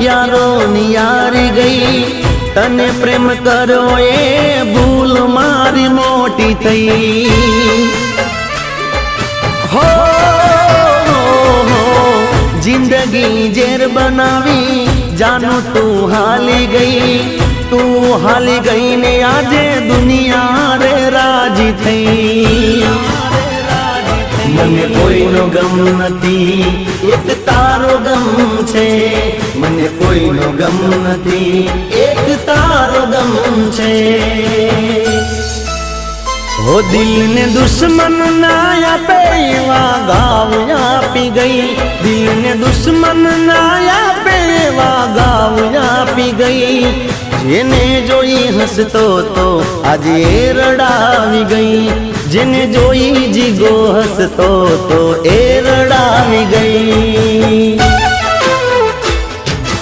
यारो नियारी गई तने प्रेम करो ए भूल मारी मोटी थई हो जिंदगी जेर बनावी जानू तू हाली गई ने आजे दुनिया रे राजी थई मने कोई नो गम नथी एक तारो गम छे मने कोई नो गम नथी एक तारो गम छे ओ दिल ने दुश्मन नाया पेवा गाव आपी गई दिल ने दुश्मन नाया पेवा गाव आपी गई जेने जोई हसतो तो आज ए रड़ावी गई जेने जोई जीगो हसतो तो ए रड़ावी गई।